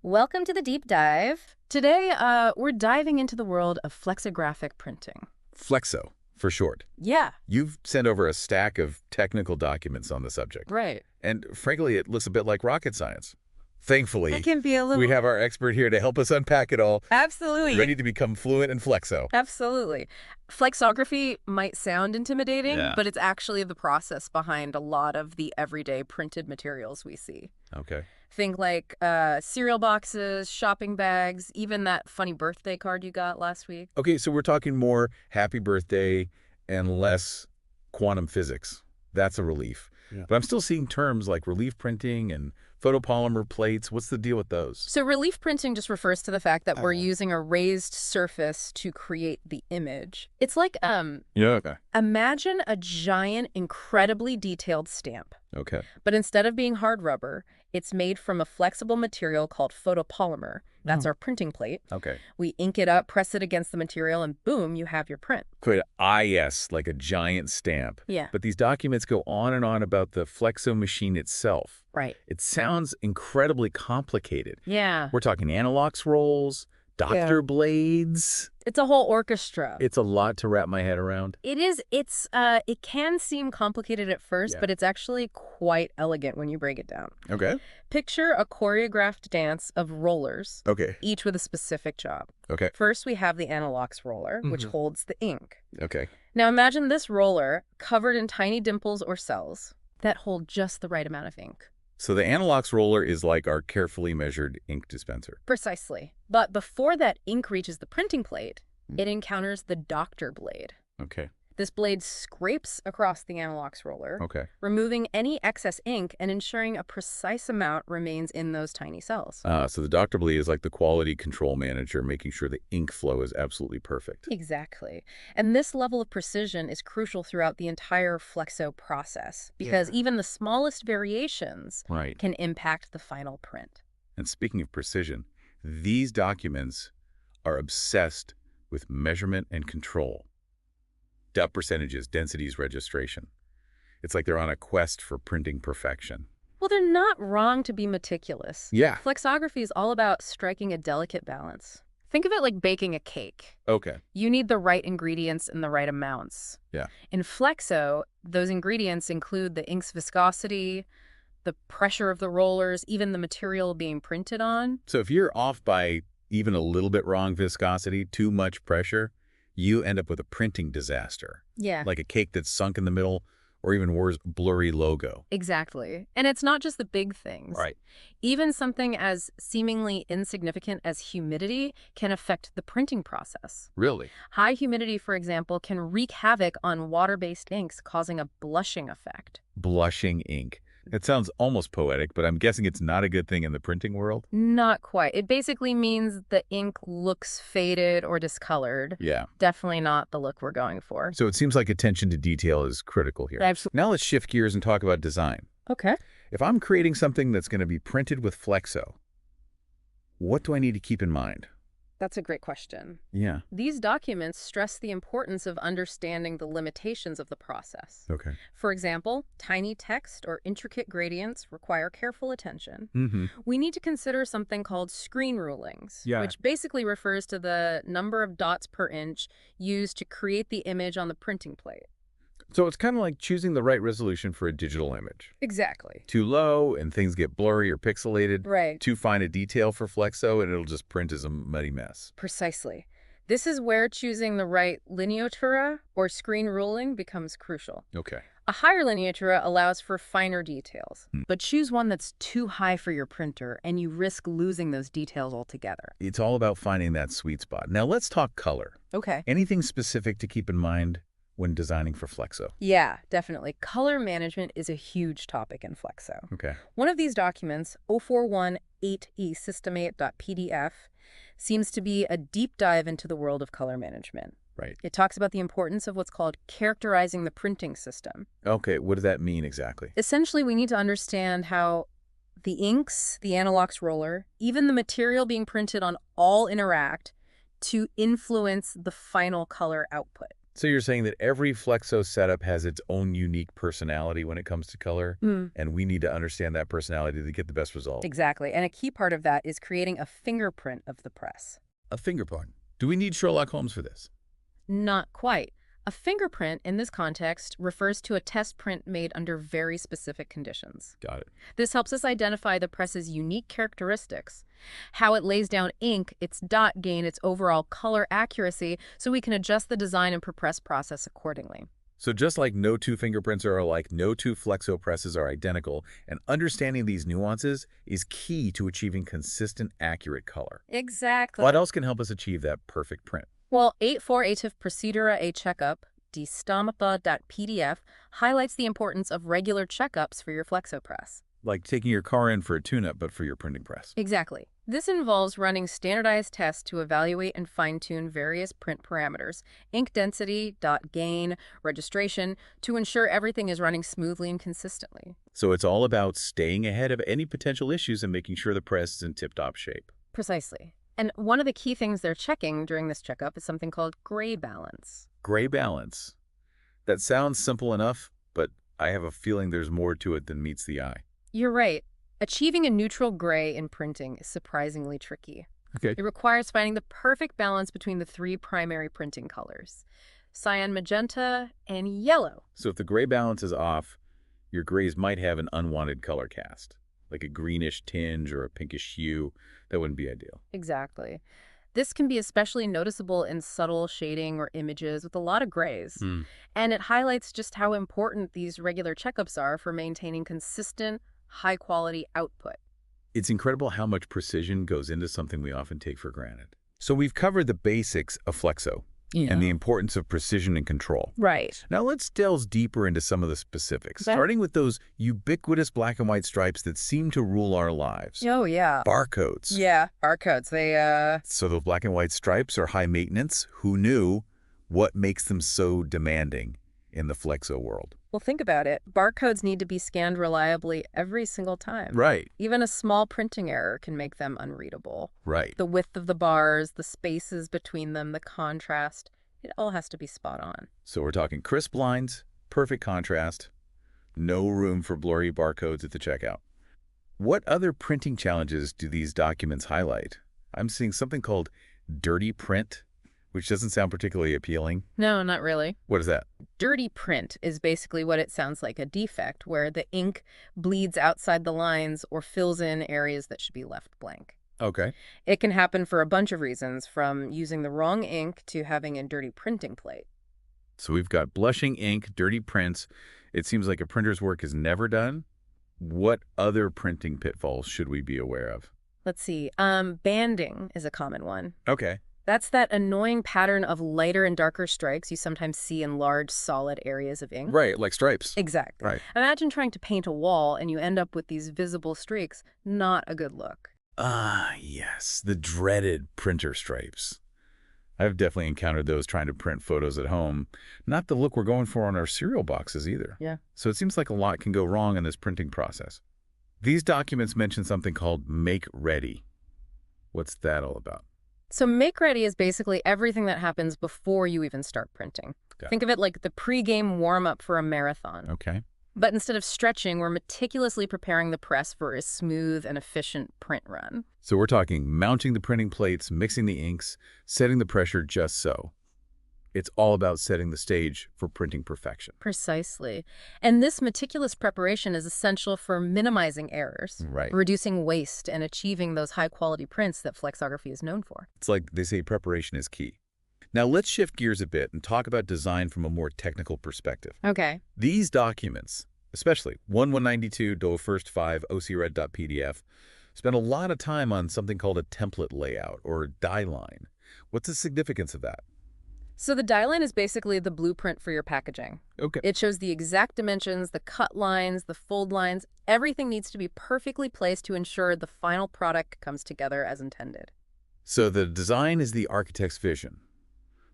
Welcome to the deep dive. Today, we're diving into the world of flexographic printing. FLEXO, for short. Yeah, You've sent over a stack of technical documents on the subject. right. And frankly, it looks a bit like rocket science. Thankfully, It can be a little... we have our expert here to help us unpack it all, Absolutely. ready to become fluent in FLEXO. Absolutely. Flexography might sound intimidating, Yeah. but it's actually the process behind a lot of the everyday printed materials we see. Okay. Think like cereal boxes, shopping bags, even that funny birthday card you got last week. Okay, so we're talking more happy birthday and less quantum physics. That's a relief. Yeah. But I'm still seeing terms like relief printing and photopolymer plates. What's the deal with those? So relief printing just refers to the fact that we're using a raised surface to create the image. It's like, Yeah, okay. imagine a giant, incredibly detailed stamp. Okay. But instead of being hard rubber, it's made from a flexible material called photopolymer. That's our printing plate. Okay. We ink it up, press it against the material, and boom, you have your print. Great. IS, like a giant stamp. Yeah. But these documents go on and on about the FLEXO machine itself. Right. It sounds incredibly complicated. Yeah. We're talking analox rolls, doctor blades. It's a whole orchestra. It's a lot to wrap my head around. It is. It can seem complicated at first, Yeah. but it's actually quite elegant when you break it down. Okay. Picture a choreographed dance of rollers, Okay. each with a specific job. Okay. First, we have the analox roller, which holds the ink. Okay. Now imagine this roller covered in tiny dimples or cells that hold just the right amount of ink. So the analox roller is like our carefully measured ink dispenser. Precisely. But before that ink reaches the printing plate, it encounters the doctor blade. Okay. This blade scrapes across the analox roller, Okay. removing any excess ink and ensuring a precise amount remains in those tiny cells. So the doctor blade is like the quality control manager, making sure the ink flow is absolutely perfect. Exactly. And this level of precision is crucial throughout the entire FLEXO process because even the smallest variations Right. can impact the final print. And speaking of precision, these documents are obsessed with measurement and control. Depth percentages, densities, registration. It's like they're on a quest for printing perfection. Well, they're not wrong to be meticulous. Yeah. Flexography is all about striking a delicate balance. Think of it like baking a cake. Okay. You need the right ingredients in the right amounts. Yeah. In FLEXO, those ingredients include the ink's viscosity, the pressure of the rollers, even the material being printed on. So if you're off by even a little bit wrong viscosity, too much pressure, you end up with a printing disaster. Yeah. Like a cake that's sunk in the middle, or even worse, blurry logo. Exactly. And it's not just the big things. Right. Even something as seemingly insignificant as humidity can affect the printing process. Really? High humidity, for example, can wreak havoc on water-based inks, causing a blushing effect. Blushing ink. It sounds almost poetic, but I'm guessing it's not a good thing in the printing world? Not quite. It basically means the ink looks faded or discolored. Yeah. Definitely not the look we're going for. So it seems like attention to detail is critical here. Absolutely. Now let's shift gears and talk about design. Okay. If I'm creating something that's going to be printed with FLEXO, what do I need to keep in mind? That's a great question. Yeah. These documents stress the importance of understanding the limitations of the process. Okay. For example, tiny text or intricate gradients require careful attention. Mm-hmm. We need to consider something called screen rulings, Yeah. which basically refers to the number of dots per inch used to create the image on the printing plate. So it's kind of like choosing the right resolution for a digital image. Exactly. Too low and things get blurry or pixelated. Right. Too fine a detail for FLEXO and it'll just print as a muddy mess. Precisely. This is where choosing the right lineatura or screen ruling becomes crucial. Okay. A higher lineatura allows for finer details, but choose one that's too high for your printer and you risk losing those details altogether. It's all about finding that sweet spot. Now let's talk color. Okay. Anything specific to keep in mind when designing for FLEXO? Yeah, definitely. Color management is a huge topic in FLEXO. Okay. One of these documents, 0418E-Systemate.pdf, seems to be a deep dive into the world of color management. Right. It talks about the importance of what's called characterizing the printing system. Okay, what does that mean exactly? Essentially, we need to understand how the inks, the analox roller, even the material being printed on all interact to influence the final color output. So you're saying that every Flexo setup has its own unique personality when it comes to color, Mm. and we need to understand that personality to get the best result. Exactly. And a key part of that is creating a fingerprint of the press. A fingerprint. Do we need Sherlock Holmes for this? Not quite. A fingerprint, in this context, refers to a test print made under very specific conditions. Got it. This helps us identify the press's unique characteristics, how it lays down ink, its dot gain, its overall color accuracy, so we can adjust the design and press process accordingly. So just like no two fingerprints are alike, no two Flexo presses are identical, and understanding these nuances is key to achieving consistent, accurate color. Exactly. What else can help us achieve that perfect print? Well, 84 Procedura a checkup, di stampa.pdf, highlights the importance of regular checkups for your Flexo press. Like taking your car in for a tune-up, but for your printing press. Exactly. This involves running standardized tests to evaluate and fine-tune various print parameters, ink density, dot gain, registration, to ensure everything is running smoothly and consistently. So it's all about staying ahead of any potential issues and making sure the press is in tip-top shape. Precisely. And one of the key things they're checking during this checkup is something called gray balance. Gray balance. That sounds simple enough, but I have a feeling there's more to it than meets the eye. You're right. Achieving a neutral gray in printing is surprisingly tricky. Okay. It requires finding the perfect balance between the three primary printing colors: cyan, magenta, and yellow. So if the gray balance is off, your grays might have an unwanted color cast, like a greenish tinge or a pinkish hue. That wouldn't be ideal. Exactly. This can be especially noticeable in subtle shading or images with a lot of grays. And it highlights just how important these regular checkups are for maintaining consistent, high-quality output. It's incredible how much precision goes into something we often take for granted. So we've covered the basics of Flexo and the importance of precision and control. Right. Now let's delve deeper into some of the specifics, Okay. starting with those ubiquitous black and white stripes that seem to rule our lives. Oh, yeah. Barcodes. Yeah, barcodes. So those black and white stripes are high maintenance. Who knew? What makes them so demanding in the Flexo world? Well, think about it. Barcodes need to be scanned reliably every single time. Right, Even a small printing error can make them unreadable. right. The width of the bars, the spaces between them, the contrast, it all has to be spot on. So we're talking crisp lines, perfect contrast, no room for blurry barcodes at the checkout. What other printing challenges do these documents highlight? I'm seeing something called dirty print, which doesn't sound particularly appealing. No, not really. What is that? Dirty print is basically what it sounds like, a defect where the ink bleeds outside the lines or fills in areas that should be left blank. Okay. It can happen for a bunch of reasons, from using the wrong ink to having a dirty printing plate. So we've got blushing ink, dirty prints. It seems like a printer's work is never done. What other printing pitfalls should we be aware of? Let's see. Banding is a common one. Okay. That's that annoying pattern of lighter and darker strikes you sometimes see in large, solid areas of ink. Right, like stripes. Exactly. Right. Imagine trying to paint a wall and you end up with these visible streaks. Not a good look. Ah, yes, the dreaded printer stripes. I've definitely encountered those trying to print photos at home. Not the look we're going for on our cereal boxes either. Yeah. So it seems like a lot can go wrong in this printing process. These documents mention something called Make Ready. What's that all about? So make ready is basically everything that happens before you even start printing. Got it. Think of it like the pre-game warm-up for a marathon. Okay. But instead of stretching, we're meticulously preparing the press for a smooth and efficient print run. So we're talking mounting the printing plates, mixing the inks, setting the pressure just so. It's all about setting the stage for printing perfection. Precisely. And this meticulous preparation is essential for minimizing errors, Right. reducing waste, and achieving those high-quality prints that flexography is known for. It's like they say preparation is key. Now let's shift gears a bit and talk about design from a more technical perspective. Okay. These documents, especially 1192 DO First 5 OCRED.pdf, spend a lot of time on something called a template layout or die line. What's the significance of that? So the die line is basically the blueprint for your packaging. Okay. It shows the exact dimensions, the cut lines, the fold lines. Everything needs to be perfectly placed to ensure the final product comes together as intended. So the design is the architect's vision.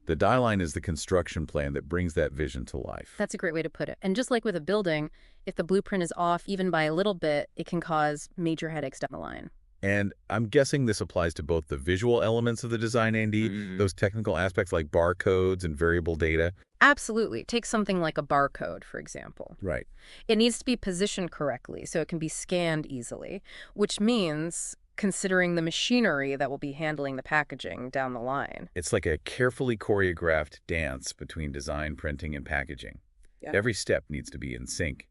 The die line is the construction plan that brings that vision to life. That's a great way to put it. And just like with a building, if the blueprint is off even by a little bit, it can cause major headaches down the line. And I'm guessing this applies to both the visual elements of the design, Andy, those technical aspects like barcodes and variable data. Absolutely. Take something like a barcode, for example. Right. It needs to be positioned correctly so it can be scanned easily, which means considering the machinery that will be handling the packaging down the line. It's like a carefully choreographed dance between design, printing, and packaging. Yeah. Every step needs to be in sync.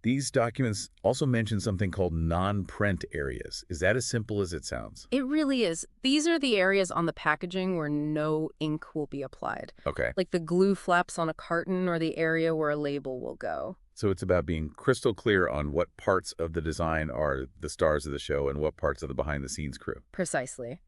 These documents also mention something called non-print areas. Is that as simple as it sounds? It really is. These are the areas on the packaging where no ink will be applied, Okay. like the glue flaps on a carton or the area where a label will go. So it's about being crystal clear on what parts of the design are the stars of the show and what parts of the behind-the-scenes crew. Precisely.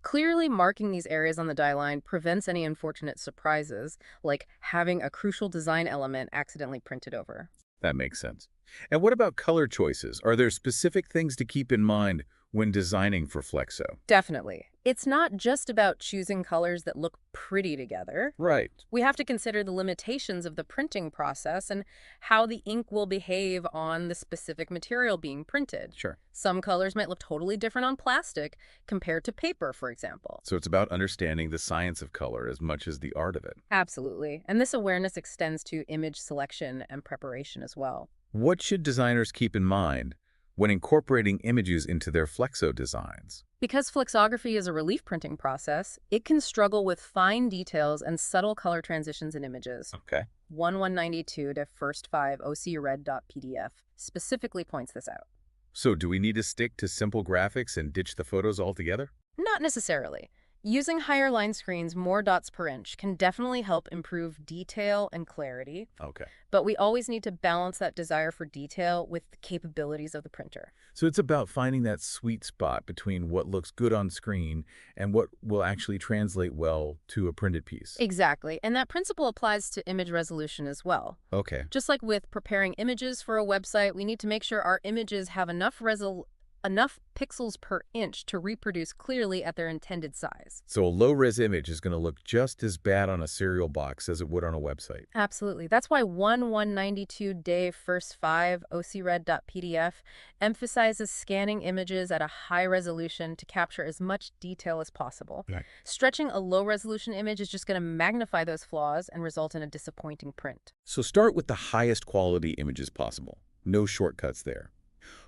Clearly marking these areas on the die line prevents any unfortunate surprises, like having a crucial design element accidentally printed over. That makes sense. And what about color choices? Are there specific things to keep in mind when designing for Flexo? Definitely. It's not just about choosing colors that look pretty together. Right. We have to consider the limitations of the printing process and how the ink will behave on the specific material being printed. Sure. Some colors might look totally different on plastic compared to paper, for example. So it's about understanding the science of color as much as the art of it. Absolutely. And this awareness extends to image selection and preparation as well. What should designers keep in mind when incorporating images into their Flexo designs? Because flexography is a relief printing process, it can struggle with fine details and subtle color transitions in images. Okay. 1192 to first 5 ocred.pdf specifically points this out. So do we need to stick to simple graphics and ditch the photos altogether? Not necessarily. Using higher line screens, more dots per inch, can definitely help improve detail and clarity, Okay. but we always need to balance that desire for detail with the capabilities of the printer. So it's about finding that sweet spot between what looks good on screen and what will actually translate well to a printed piece. Exactly, and that principle applies to image resolution as well. Okay. Just like with preparing images for a website, we need to make sure our images have enough pixels per inch to reproduce clearly at their intended size. So a low-res image is going to look just as bad on a cereal box as it would on a website. Absolutely. That's why 1192 day first 5 ocred.pdf emphasizes scanning images at a high resolution to capture as much detail as possible. Right. Stretching a low-resolution image is just going to magnify those flaws and result in a disappointing print. So start with the highest quality images possible. No shortcuts there.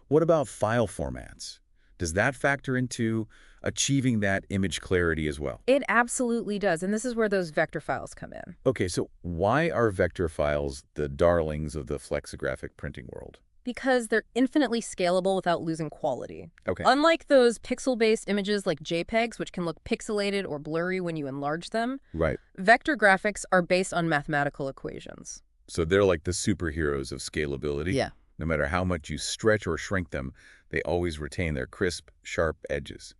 What about file formats? Does that factor into achieving that image clarity as well? It absolutely does, and this is where those vector files come in. Okay, so why are vector files the darlings of the flexographic printing world? Because they're infinitely scalable without losing quality. Okay. Unlike those pixel-based images like JPEGs, which can look pixelated or blurry when you enlarge them, Right. vector graphics are based on mathematical equations. So they're like the superheroes of scalability? Yeah. No matter how much you stretch or shrink them, they always retain their crisp, sharp edges.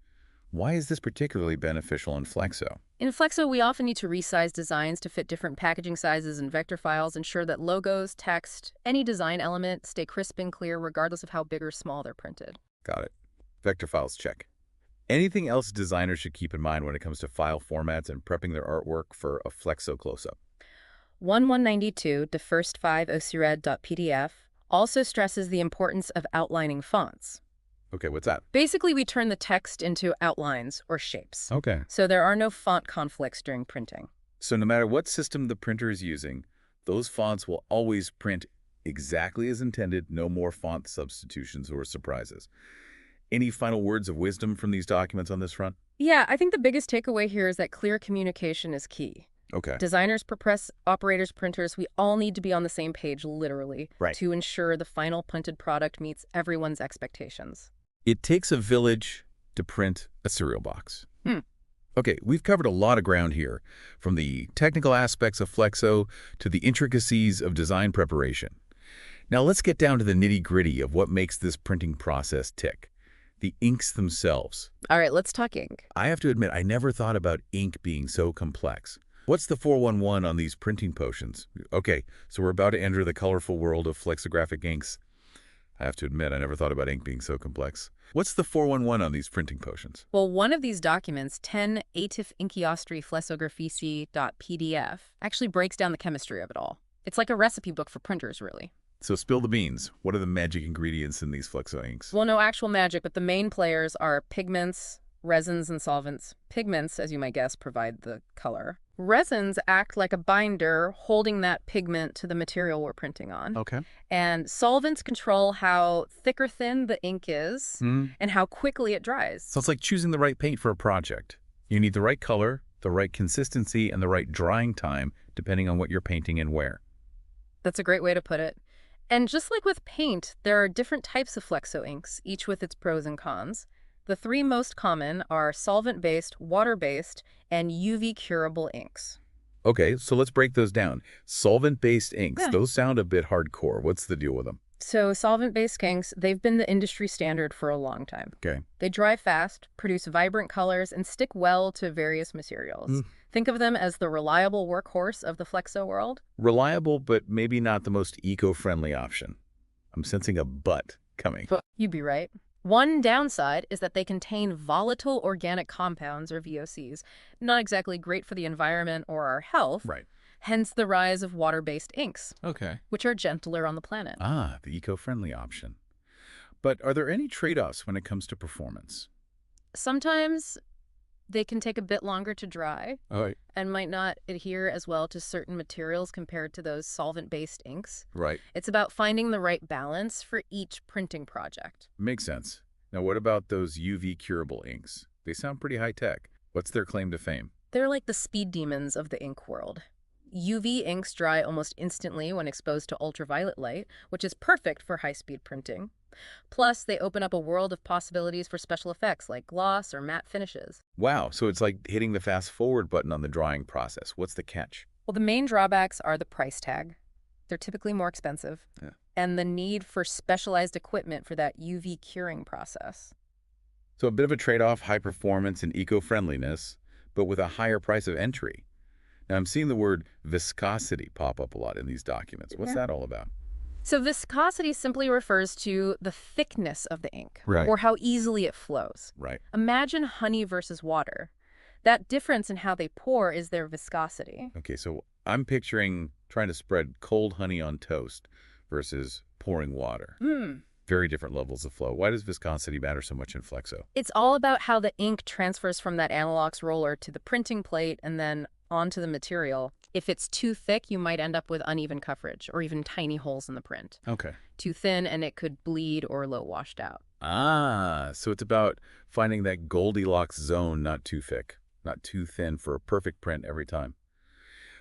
Why is this particularly beneficial in Flexo? In Flexo, we often need to resize designs to fit different packaging sizes, and vector files ensure that logos, text, any design element stay crisp and clear regardless of how big or small they're printed. Got it. Vector files check. Anything else designers should keep in mind when it comes to file formats and prepping their artwork for a Flexo close-up? 1192 to first 5 ocred.pdf also stresses the importance of outlining fonts. Okay, what's that? Basically, we turn the text into outlines or shapes. Okay. So there are no font conflicts during printing. So no matter what system the printer is using, those fonts will always print exactly as intended, no more font substitutions or surprises. Any final words of wisdom from these documents on this front? Yeah, I think the biggest takeaway here is that clear communication is key. Okay. Designers, press operators, printers, we all need to be on the same page, literally, Right. to ensure the final printed product meets everyone's expectations. It takes a village to print a cereal box. Hmm. Okay, we've covered a lot of ground here, from the technical aspects of Flexo to the intricacies of design preparation. Now let's get down to the nitty-gritty of what makes this printing process tick. The inks themselves. All right, let's talk ink. I have to admit, I never thought about ink being so complex. What's the 411 on these printing potions? Okay, so we're about to enter the colorful world of flexographic inks. I have to admit, I never thought about ink being so complex. What's the 411 on these printing potions? Well, one of these documents, 10 atif inchiostri flexographici.pdf, actually breaks down the chemistry of it all. It's like a recipe book for printers, really. So spill the beans. What are the magic ingredients in these Flexo inks? Well, no actual magic, but the main players are pigments, resins, and solvents. Pigments, as you might guess, provide the color. Resins act like a binder, holding that pigment to the material we're printing on. Okay. And solvents control how thick or thin the ink is Mm. and how quickly it dries. So it's like choosing the right paint for a project. You need the right color, the right consistency, and the right drying time, depending on what you're painting and where. That's a great way to put it. And just like with paint, there are different types of Flexo inks, each with its pros and cons. The three most common are solvent-based, water-based, and UV-curable inks. Okay, so let's break those down. Solvent-based inks, Yeah. those sound a bit hardcore. What's the deal with them? So solvent-based inks, they've been the industry standard for a long time. Okay. They dry fast, produce vibrant colors, and stick well to various materials. Mm. Think of them as the reliable workhorse of the Flexo world. Reliable, but maybe not the most eco-friendly option. I'm sensing a but coming. But you'd be right. One downside is that they contain volatile organic compounds, or VOCs, not exactly great for the environment or our health, Right. hence the rise of water-based inks, Okay. which are gentler on the planet. Ah, the eco-friendly option. But are there any trade-offs when it comes to performance? Sometimes they can take a bit longer to dry All right. and might not adhere as well to certain materials compared to those solvent-based inks. Right. It's about finding the right balance for each printing project. Makes sense. Now, what about those UV curable inks? They sound pretty high-tech. What's their claim to fame? They're like the speed demons of the ink world. UV inks dry almost instantly when exposed to ultraviolet light, which is perfect for high-speed printing. Plus, they open up a world of possibilities for special effects like gloss or matte finishes. Wow, so it's like hitting the fast-forward button on the drying process. What's the catch? Well, the main drawbacks are the price tag. They're typically more expensive. Yeah. And the need for specialized equipment for that UV curing process. So a bit of a trade-off, high performance and eco-friendliness, but with a higher price of entry. Now, I'm seeing the word viscosity pop up a lot in these documents. What's that all about? So viscosity simply refers to the thickness of the ink, Right. or how easily it flows. Right. Imagine honey versus water. That difference in how they pour is their viscosity. Okay, so I'm picturing trying to spread cold honey on toast versus pouring water. Very different levels of flow. Why does viscosity matter so much in Flexo? It's all about how the ink transfers from that analox roller to the printing plate and then onto the material. If it's too thick, you might end up with uneven coverage or even tiny holes in the print. Okay. Too thin, and it could bleed or low washed out. Ah, so it's about finding that Goldilocks zone, not too thick, not too thin for a perfect print every time.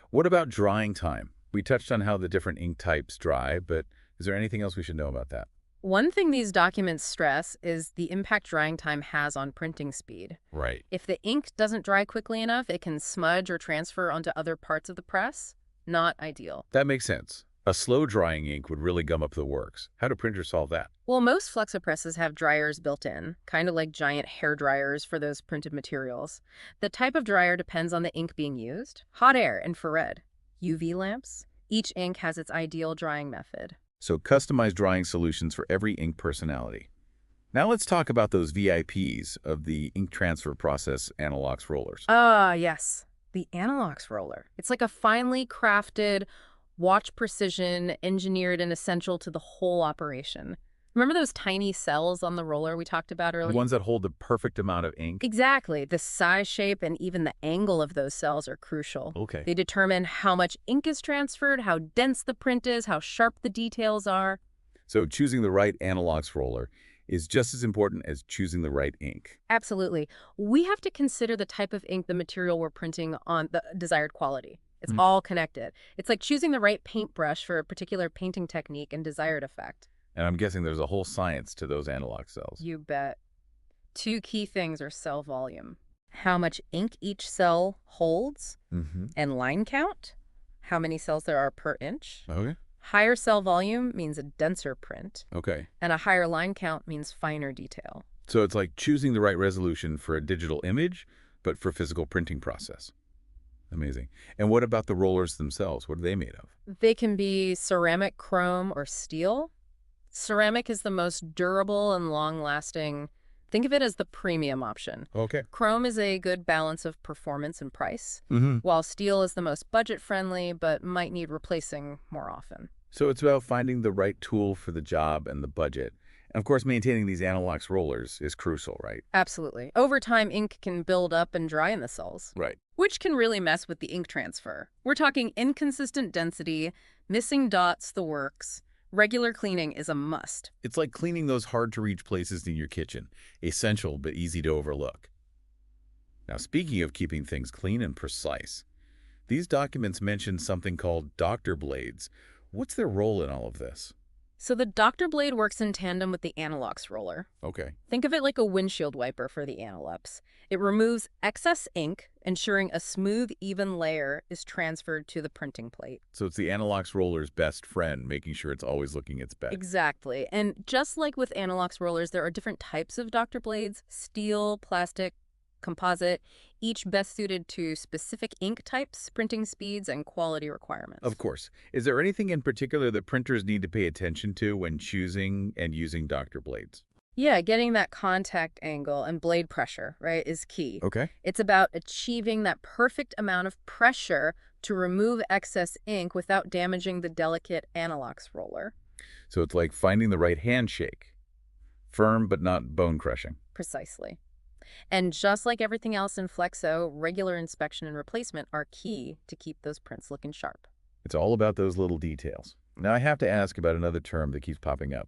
What about drying time? We touched on how the different ink types dry, but is there anything else we should know about that? One thing these documents stress is the impact drying time has on printing speed. Right. If the ink doesn't dry quickly enough, it can smudge or transfer onto other parts of the press. Not ideal. That makes sense. A slow-drying ink would really gum up the works. How do printers solve that? Well, most Flexo presses have dryers built in, kind of like giant hair dryers for those printed materials. The type of dryer depends on the ink being used. Hot air, infrared, UV lamps. Each ink has its ideal drying method. So customized drying solutions for every ink personality. Now let's talk about those VIPs of the ink transfer process analox rollers. Ah, yes. The analox roller. It's like a finely crafted, watch precision, engineered and essential to the whole operation. Remember those tiny cells on the roller we talked about The earlier? ones that hold the perfect amount of ink? Exactly. The size, shape, and even the angle of those cells are crucial. Okay. They determine how much ink is transferred, how dense the print is, how sharp the details are. So choosing the right analox roller is just as important as choosing the right ink. Absolutely. We have to consider the type of ink, the material we're printing on, the desired quality. It's all connected. It's like choosing the right paintbrush for a particular painting technique and desired effect. And I'm guessing there's a whole science to those analog cells. You bet. Two key things are cell volume. How much ink each cell holds, and line count. How many cells there are per inch. Okay. Higher cell volume means a denser print, Okay. and a higher line count means finer detail. So it's like choosing the right resolution for a digital image, but for physical printing process. Amazing. And what about the rollers themselves? What are they made of? They can be ceramic, chrome, or steel. Ceramic is the most durable and long-lasting. Think of it as the premium option. Okay. Chrome is a good balance of performance and price, Mm-hmm. while steel is the most budget-friendly but might need replacing more often. So it's about finding the right tool for the job and the budget. And of course, maintaining these analox rollers is crucial, right? Absolutely. Over time, ink can build up and dry in the cells, Right. which can really mess with the ink transfer. We're talking inconsistent density, missing dots, the works. Regular cleaning is a must. It's like cleaning those hard-to-reach places in your kitchen. Essential, but easy to overlook. Now, speaking of keeping things clean and precise, these documents mention something called doctor blades. What's their role in all of this? So the doctor blade works in tandem with the analox roller. Okay. Think of it like a windshield wiper for the analups. It removes excess ink, ensuring a smooth, even layer is transferred to the printing plate. So it's the analox roller's best friend, making sure it's always looking its best. Exactly. And just like with analox rollers, there are different types of doctor blades: steel, plastic, composite, each best suited to specific ink types, printing speeds, and quality requirements. Of course. Is there anything in particular that printers need to pay attention to when choosing and using doctor blades? Yeah, getting that contact angle and blade pressure, right, is key. Okay. It's about achieving that perfect amount of pressure to remove excess ink without damaging the delicate analox roller. So it's like finding the right handshake. Firm but not bone-crushing. Precisely. And just like everything else in Flexo, regular inspection and replacement are key to keep those prints looking sharp. It's all about those little details. Now I have to ask about another term that keeps popping up.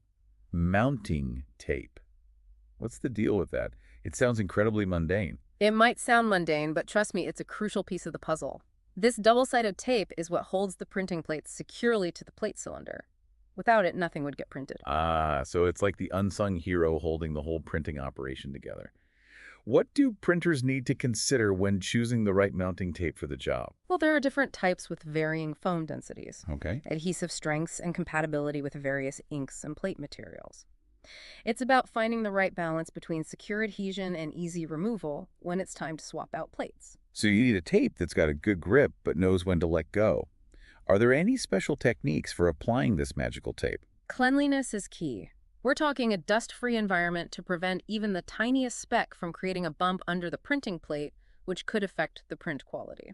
Mounting tape. What's the deal with that? It sounds incredibly mundane. It might sound mundane, but trust me, it's a crucial piece of the puzzle. This double-sided tape is what holds the printing plates securely to the plate cylinder. Without it, nothing would get printed. Ah, so it's like the unsung hero holding the whole printing operation together. What do printers need to consider when choosing the right mounting tape for the job? Well, there are different types with varying foam densities, Okay. adhesive strengths, and compatibility with various inks and plate materials. It's about finding the right balance between secure adhesion and easy removal when it's time to swap out plates. So you need a tape that's got a good grip but knows when to let go. Are there any special techniques for applying this magical tape? Cleanliness is key. We're talking a dust-free environment to prevent even the tiniest speck from creating a bump under the printing plate, which could affect the print quality.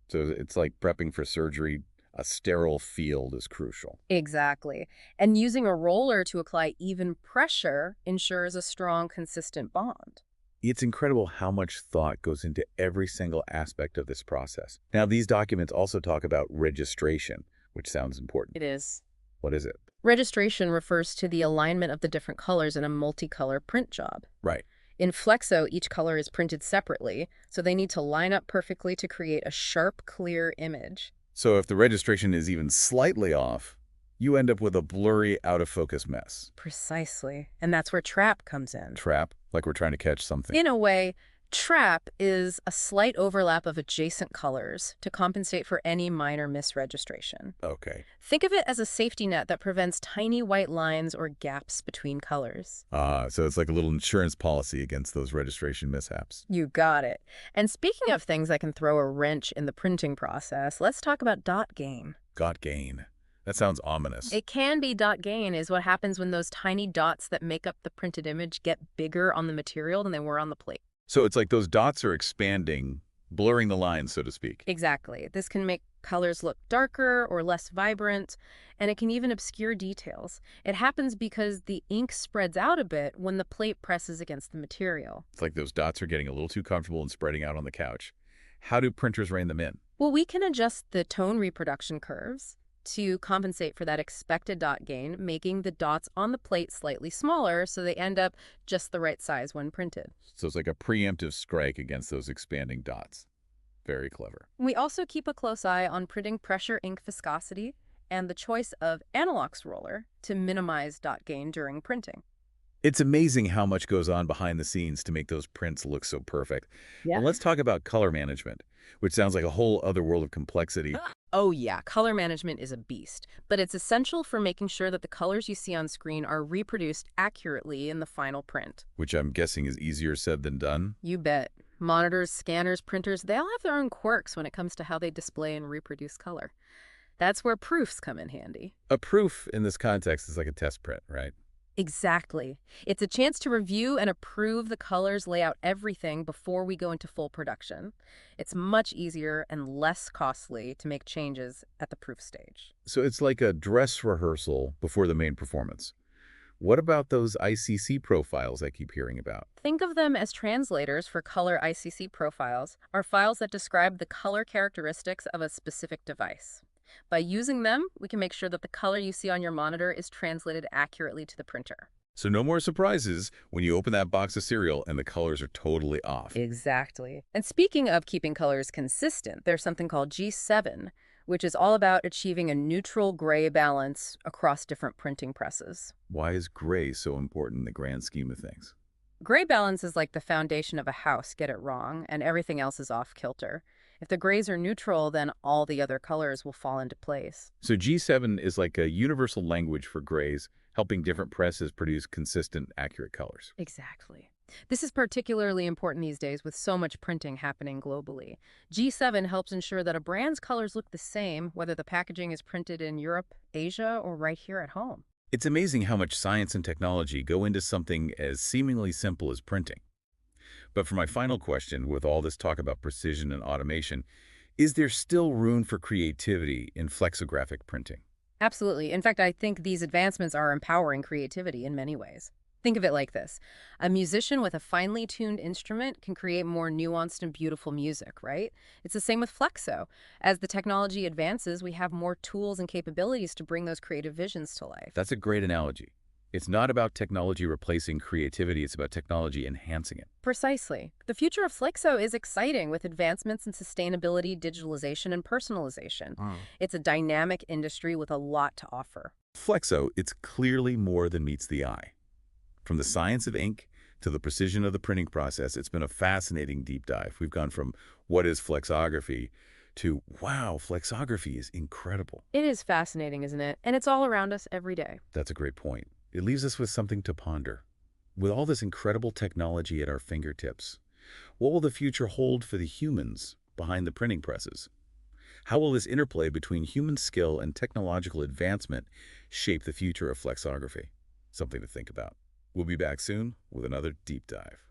So it's like prepping for surgery. A sterile field is crucial. Exactly. And using a roller to apply even pressure ensures a strong, consistent bond. It's incredible how much thought goes into every single aspect of this process. Now, these documents also talk about registration, which sounds important. It is. What is it? Registration refers to the alignment of the different colors in a multicolor print job. Right. In Flexo, each color is printed separately, so they need to line up perfectly to create a sharp, clear image. So if the registration is even slightly off, you end up with a blurry, out-of-focus mess. Precisely. And that's where trap comes in. Trap, like we're trying to catch something. In a way, trap is a slight overlap of adjacent colors to compensate for any minor misregistration. Okay. Think of it as a safety net that prevents tiny white lines or gaps between colors. So it's like a little insurance policy against those registration mishaps. You got it. And speaking of things that can throw a wrench in the printing process, let's talk about dot gain. Got gain. That sounds ominous. It can be dot gain is what happens when those tiny dots that make up the printed image get bigger on the material than they were on the plate. So it's like those dots are expanding, blurring the lines, so to speak. Exactly. This can make colors look darker or less vibrant, and it can even obscure details. It happens because the ink spreads out a bit when the plate presses against the material. It's like those dots are getting a little too comfortable and spreading out on the couch. How do printers rein them in? Well, we can adjust the tone reproduction curves to compensate for that expected dot gain, making the dots on the plate slightly smaller so they end up just the right size when printed. So it's like a preemptive strike against those expanding dots. Very clever. We also keep a close eye on printing pressure ink viscosity and the choice of analox roller to minimize dot gain during printing. It's amazing how much goes on behind the scenes to make those prints look so perfect. Yeah. Well, let's talk about color management, which sounds like a whole other world of complexity. Oh yeah, color management is a beast, but it's essential for making sure that the colors you see on screen are reproduced accurately in the final print. Which I'm guessing is easier said than done. You bet. Monitors, scanners, printers, they all have their own quirks when it comes to how they display and reproduce color. That's where proofs come in handy. A proof in this context is like a test print, right? Exactly. It's a chance to review and approve the colors, lay out everything before we go into full production. It's much easier and less costly to make changes at the proof stage. So it's like a dress rehearsal before the main performance. What about those ICC profiles I keep hearing about? Think of them as translators for color ICC profiles, are files that describe the color characteristics of a specific device. By using them, we can make sure that the color you see on your monitor is translated accurately to the printer. So no more surprises when you open that box of cereal and the colors are totally off. Exactly. And speaking of keeping colors consistent, there's something called G7, which is all about achieving a neutral gray balance across different printing presses. Why is gray so important in the grand scheme of things? Gray balance is like the foundation of a house, get it wrong, and everything else is off kilter. If the grays are neutral, then all the other colors will fall into place. So G7 is like a universal language for grays, helping different presses produce consistent, accurate colors. Exactly. This is particularly important these days with so much printing happening globally. G7 helps ensure that a brand's colors look the same, whether the packaging is printed in Europe, Asia, or right here at home. It's amazing how much science and technology go into something as seemingly simple as printing. But for my final question, with all this talk about precision and automation, is there still room for creativity in flexographic printing? Absolutely. In fact, I think these advancements are empowering creativity in many ways. Think of it like this. A musician with a finely tuned instrument can create more nuanced and beautiful music, right? It's the same with Flexo. As the technology advances, we have more tools and capabilities to bring those creative visions to life. That's a great analogy. It's not about technology replacing creativity, it's about technology enhancing it. Precisely. The future of Flexo is exciting with advancements in sustainability, digitalization, and personalization. It's a dynamic industry with a lot to offer. Flexo, it's clearly more than meets the eye. From the science of ink to the precision of the printing process, it's been a fascinating deep dive. We've gone from what is flexography to, wow, flexography is incredible. It is fascinating, isn't it? And it's all around us every day. That's a great point. It leaves us with something to ponder. With all this incredible technology at our fingertips, what will the future hold for the humans behind the printing presses? How will this interplay between human skill and technological advancement shape the future of flexography? Something to think about. We'll be back soon with another deep dive.